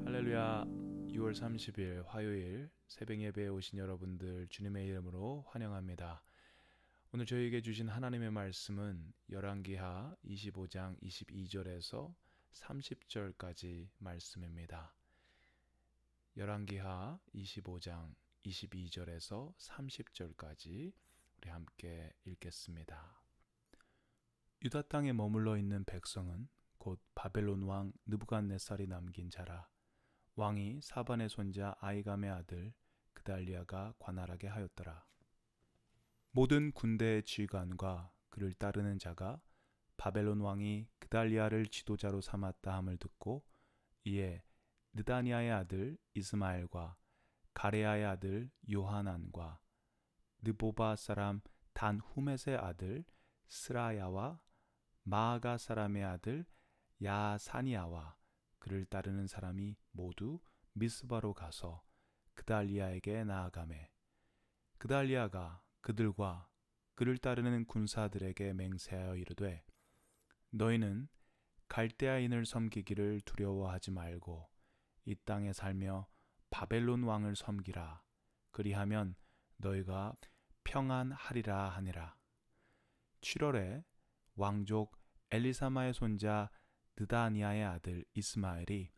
할렐루야. 6월 30일 화요일 새벽 예배에 오신 여러분들 주님의 이름으로 환영합니다. 오늘 저희에게 주신 하나님의 말씀은 열왕기하 25장 22절에서 30절까지 말씀입니다. 열왕기하 25장 22절에서 30절까지 우리 함께 읽겠습니다. 유다 땅에 머물러 있는 백성은 곧 바벨론 왕 느부갓네살이 남긴 자라. 왕이 사반의 손자 아이감의 아들 그달리아가 관할하게 하였더라. 모든 군대의 지휘관과 그를 따르는 자가 바벨론 왕이 그달리아를 지도자로 삼았다 함을 듣고 이에 느다니아의 아들 이스마엘과 가레아의 아들 요하난과 느보바 사람 단후멧의 아들 스라야와 마아가 사람의 아들 야사니아와 그를 따르는 사람이 모두 미스바로 가서 그달리아에게 나아가매 그달리아가 그들과 그를 따르는 군사들에게 맹세하여 이르되 너희는 갈대아인을 섬기기를 두려워하지 말고 이 땅에 살며 바벨론 왕을 섬기라. 그리하면 너희가 평안하리라 하니라. 7월에 왕족 엘리사마의 손자 느다니아의 아들 이스마엘이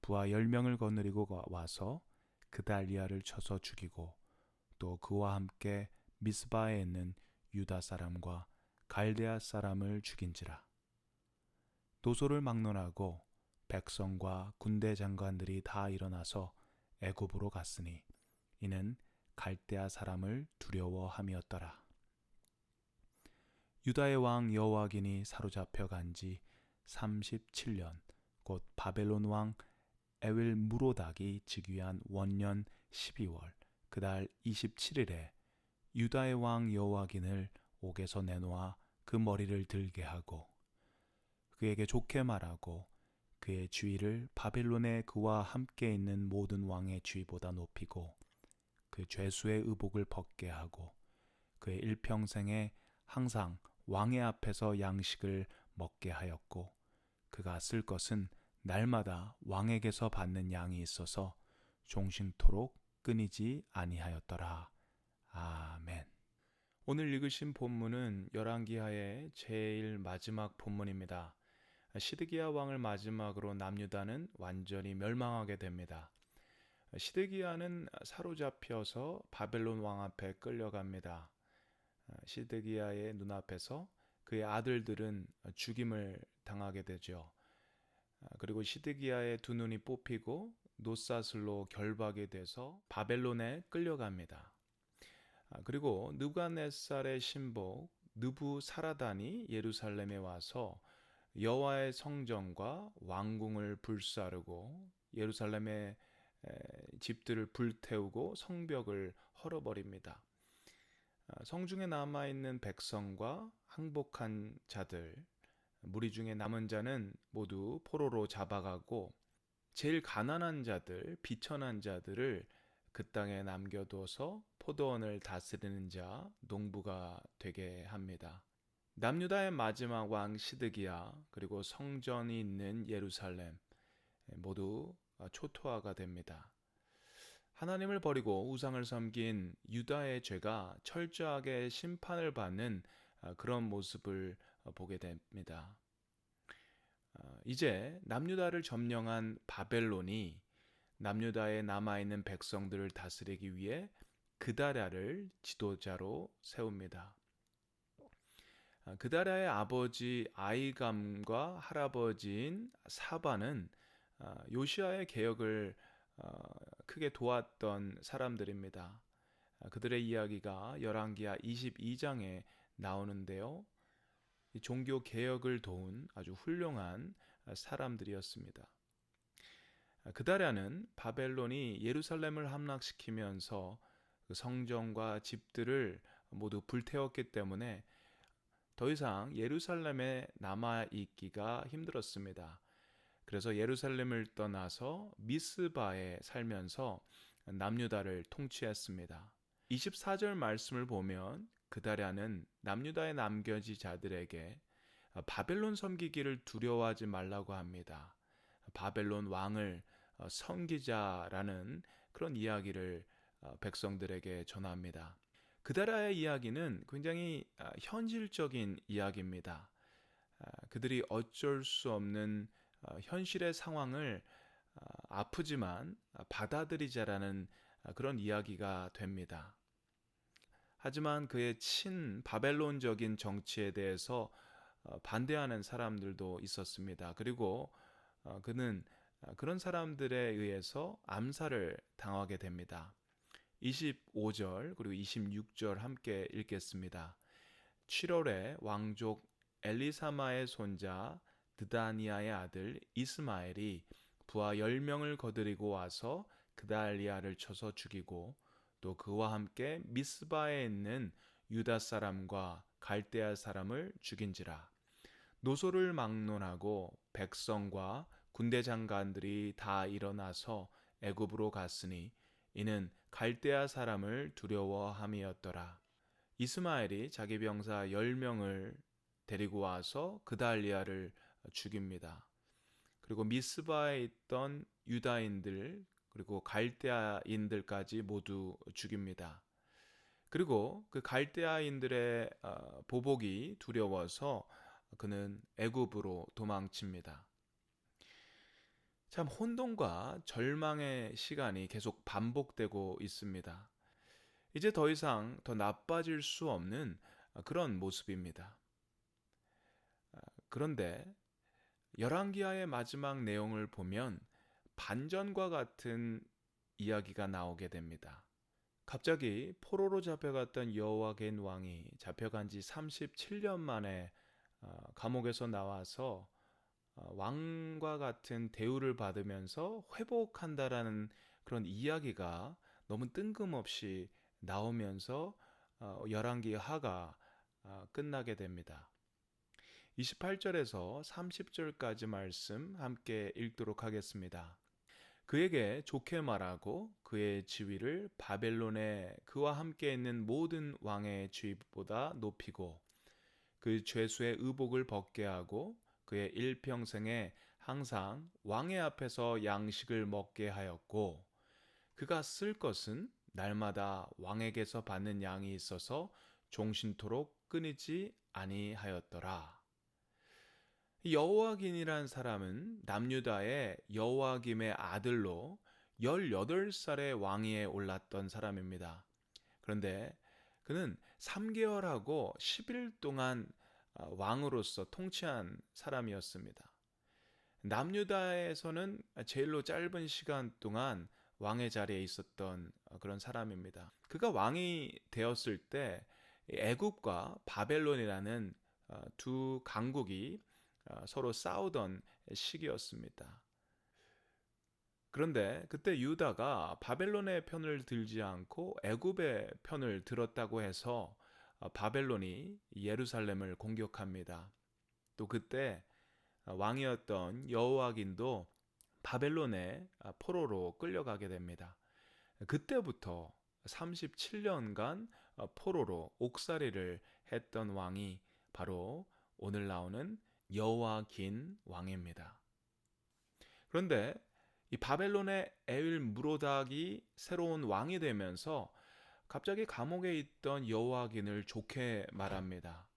부하 10명을 거느리고 와서 그달리아를 쳐서 죽이고 또 그와 함께 미스바에 있는 유다 사람과 갈대아 사람을 죽인지라. 노소를 막론하고 백성과 군대 장관들이 다 일어나서 애굽으로 갔으니 이는 갈대아 사람을 두려워함이었더라. 유다의 왕 여호와긴이 사로잡혀 간 지 37년, 곧 바벨론 왕 에윌무로닥이 즉위한 원년 12월 그달 27일에 유다의 왕 여호와긴을 옥에서 내놓아 그 머리를 들게 하고 그에게 좋게 말하고 그의 주위를 바벨론에 그와 함께 있는 모든 왕의 주위보다 높이고 그 죄수의 의복을 벗게 하고 그의 일평생에 항상 왕의 앞에서 양식을 먹게 하였고 그가 쓸 것은 날마다 왕에게서 받는 양이 있어서 종신토록 끊이지 아니하였더라. 아멘. 오늘 읽으신 본문은 열왕기하의 제일 마지막 본문입니다. 시드기야 왕을 마지막으로 남유다는 완전히 멸망하게 됩니다. 시드기야는 사로잡혀서 바벨론 왕 앞에 끌려갑니다. 시드기야의 눈앞에서 그의 아들들은 죽임을 당하게 되죠. 그리고 시드기야의 두 눈이 뽑히고 노사슬로 결박이 돼서 바벨론에 끌려갑니다. 그리고 느부갓네살의 신복 느부사라단이 예루살렘에 와서 여호와의 성전과 왕궁을 불사르고 예루살렘의 집들을 불태우고 성벽을 헐어버립니다. 성중에 남아있는 백성과 항복한 자들, 무리 중에 남은 자는 모두 포로로 잡아가고 제일 가난한 자들, 비천한 자들을 그 땅에 남겨둬서 포도원을 다스리는 자, 농부가 되게 합니다. 남유다의 마지막 왕 시드기야 그리고 성전이 있는 예루살렘 모두 초토화가 됩니다. 하나님을 버리고 우상을 섬긴 유다의 죄가 철저하게 심판을 받는 그런 모습을 보게 됩니다. 이제 남유다를 점령한 바벨론이 남유다에 남아있는 백성들을 다스리기 위해 그다랴를 지도자로 세웁니다. 그다랴의 아버지 아이감과 할아버지인 사바는 요시아의 개혁을 크게 도왔던 사람들입니다. 그들의 이야기가 열왕기하 22장에 나오는데요. 종교 개혁을 도운 아주 훌륭한 사람들이었습니다. 그다랴는 바벨론이 예루살렘을 함락시키면서 그 성전과 집들을 모두 불태웠기 때문에 더 이상 예루살렘에 남아있기가 힘들었습니다. 그래서 예루살렘을 떠나서 미스바에 살면서 남유다를 통치했습니다. 24절 말씀을 보면 그다랴는 남유다에 남겨진 자들에게 바벨론 섬기기를 두려워하지 말라고 합니다. 바벨론 왕을 섬기자라는 그런 이야기를 백성들에게 전합니다. 그다랴의 이야기는 굉장히 현실적인 이야기입니다. 그들이 어쩔 수 없는 현실의 상황을 아프지만 받아들이자라는 그런 이야기가 됩니다. 하지만 그의 친 바벨론적인 정치에 대해서 반대하는 사람들도 있었습니다. 그리고 그는 그런 사람들에 의해서 암살을 당하게 됩니다. 25절 그리고 26절 함께 읽겠습니다. 7월에 왕족 엘리사마의 손자 드다니아의 아들 이스마엘이 부하 10명을 거느리고 와서 그달리아를 쳐서 죽이고 또 그와 함께 미스바에 있는 유다 사람과 갈대아 사람을 죽인지라. 노소를 막론하고 백성과 군대 장관들이 다 일어나서 애굽으로 갔으니 이는 갈대아 사람을 두려워함이었더라. 이스마엘이 자기 병사 10명을 데리고 와서 그달리아를 죽입니다. 그리고 미스바에 있던 유다인들 그리고 갈대아인들까지 모두 죽입니다. 그리고 그 갈대아인들의 보복이 두려워서 그는 애굽으로 도망칩니다. 참 혼돈과 절망의 시간이 계속 반복되고 있습니다. 이제 더 이상 더 나빠질 수 없는 그런 모습입니다. 그런데 열왕기하의 마지막 내용을 보면 반전과 같은 이야기가 나오게 됩니다. 갑자기 포로로 잡혀갔던 여호와긴 왕이 잡혀간 지 37년 만에 감옥에서 나와서 왕과 같은 대우를 받으면서 회복한다라는 그런 이야기가 너무 뜬금없이 나오면서 열왕기 하가 끝나게 됩니다. 28절에서 30절까지 말씀 함께 읽도록 하겠습니다. 그에게 좋게 말하고 그의 지위를 바벨론의 그와 함께 있는 모든 왕의 지위보다 높이고 그 죄수의 의복을 벗게 하고 그의 일평생에 항상 왕의 앞에서 양식을 먹게 하였고 그가 쓸 것은 날마다 왕에게서 받는 양이 있어서 종신토록 끊이지 아니하였더라. 여호와긴이란 사람은 남유다의 여호와김의 아들로 18살의 왕위에 올랐던 사람입니다. 그런데 그는 3개월하고 10일 동안 왕으로서 통치한 사람이었습니다. 남유다에서는 제일로 짧은 시간 동안 왕의 자리에 있었던 그런 사람입니다. 그가 왕이 되었을 때 애굽과 바벨론이라는 두 강국이 서로 싸우던 시기였습니다. 그런데 그때 유다가 바벨론의 편을 들지 않고 애굽의 편을 들었다고 해서 바벨론이 예루살렘을 공격합니다. 또 그때 왕이었던 여호와긴도 바벨론의 포로로 끌려가게 됩니다. 그때부터 37년간 포로로 옥살이를 했던 왕이 바로 오늘 나오는 여호와긴 왕입니다. 그런데 이 바벨론의 에윌 무로닥이 새로운 왕이 되면서 갑자기 감옥에 있던 여호와긴을 좋게 말합니다.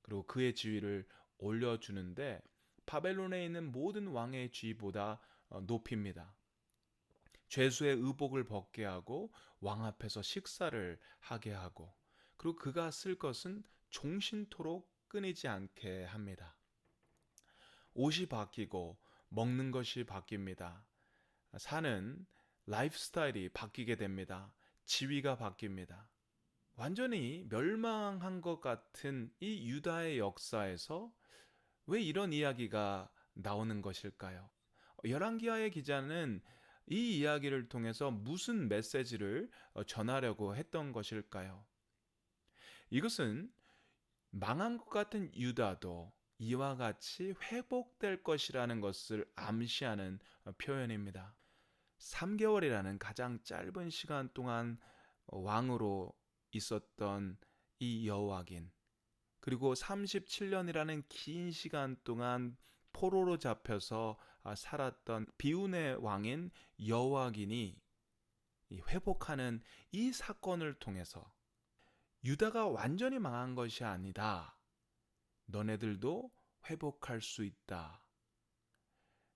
그리고 그의 지위를 올려주는데 바벨론에 있는 모든 왕의 지위보다 높입니다. 죄수의 의복을 벗게 하고 왕 앞에서 식사를 하게 하고 그리고 그가 쓸 것은 종신토록 끊이지 않게 합니다. 옷이 바뀌고 먹는 것이 바뀝니다. 사는 라이프 스타일이 바뀌게 됩니다. 지위가 바뀝니다. 완전히 멸망한 것 같은 이 유다의 역사에서 왜 이런 이야기가 나오는 것일까요? 열왕기하의 기자는 이 이야기를 통해서 무슨 메시지를 전하려고 했던 것일까요? 이것은 망한 것 같은 유다도 이와 같이 회복될 것이라는 것을 암시하는 표현입니다. 3개월이라는 가장 짧은 시간 동안 왕으로 있었던 이 여호와긴, 그리고 37년이라는 긴 시간 동안 포로로 잡혀서 살았던 비운의 왕인 여호와긴이 회복하는 이 사건을 통해서 유다가 완전히 망한 것이 아니다. 너네들도 회복할 수 있다.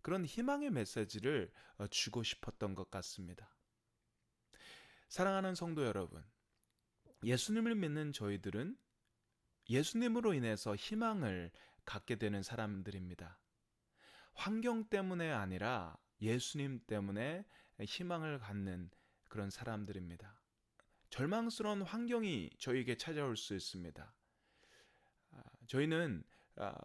그런 희망의 메시지를 주고 싶었던 것 같습니다. 사랑하는 성도 여러분, 예수님을 믿는 저희들은 예수님으로 인해서 희망을 갖게 되는 사람들입니다. 환경 때문에 아니라 예수님 때문에 희망을 갖는 그런 사람들입니다. 절망스러운 환경이 저에게 찾아올 수 있습니다. 저희는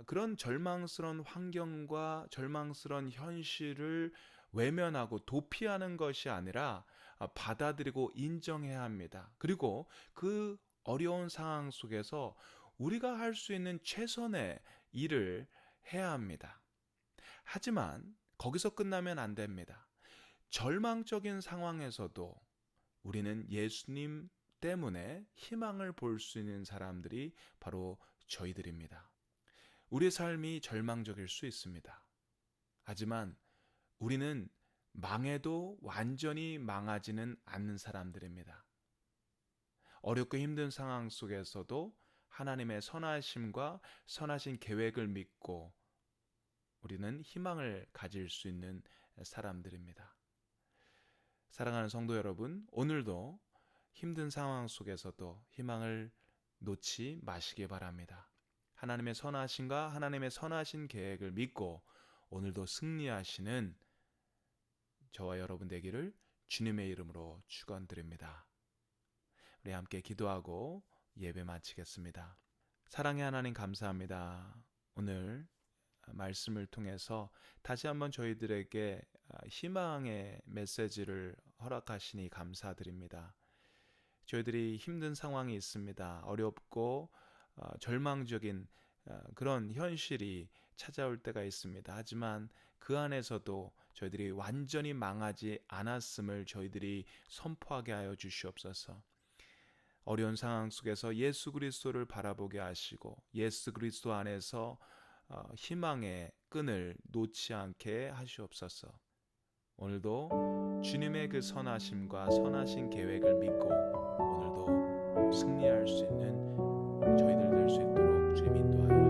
그런 절망스러운 환경과 절망스러운 현실을 외면하고 도피하는 것이 아니라 받아들이고 인정해야 합니다. 그리고 그 어려운 상황 속에서 우리가 할 수 있는 최선의 일을 해야 합니다. 하지만 거기서 끝나면 안 됩니다. 절망적인 상황에서도 우리는 예수님 때문에 희망을 볼 수 있는 사람들이 바로 저희들입니다. 우리의 삶이 절망적일 수 있습니다. 하지만 우리는 망해도 완전히 망하지는 않는 사람들입니다. 어렵고 힘든 상황 속에서도 하나님의 선하심과 선하신 계획을 믿고 우리는 희망을 가질 수 있는 사람들입니다. 사랑하는 성도 여러분, 오늘도 힘든 상황 속에서도 희망을 놓지 마시기 바랍니다. 하나님의 선하심과 하나님의 선하신 계획을 믿고 오늘도 승리하시는 저와 여러분 되기를 주님의 이름으로 축원드립니다. 우리 함께 기도하고 예배 마치겠습니다. 사랑의 하나님 감사합니다. 오늘 말씀을 통해서 다시 한번 저희들에게 희망의 메시지를 허락하시니 감사드립니다. 저희들이 힘든 상황이 있습니다. 어렵고 절망적인 그런 현실이 찾아올 때가 있습니다. 하지만 그 안에서도 저희들이 완전히 망하지 않았음을 저희들이 선포하게 하여 주시옵소서. 어려운 상황 속에서 예수 그리스도를 바라보게 하시고 예수 그리스도 안에서 희망의 끈을 놓지 않게 하시옵소서. 오늘도 주님의 그 선하심과 선하신 계획을 믿고 오늘도 승리할 수 있는 저희들 될 수 있도록 주님 인도하여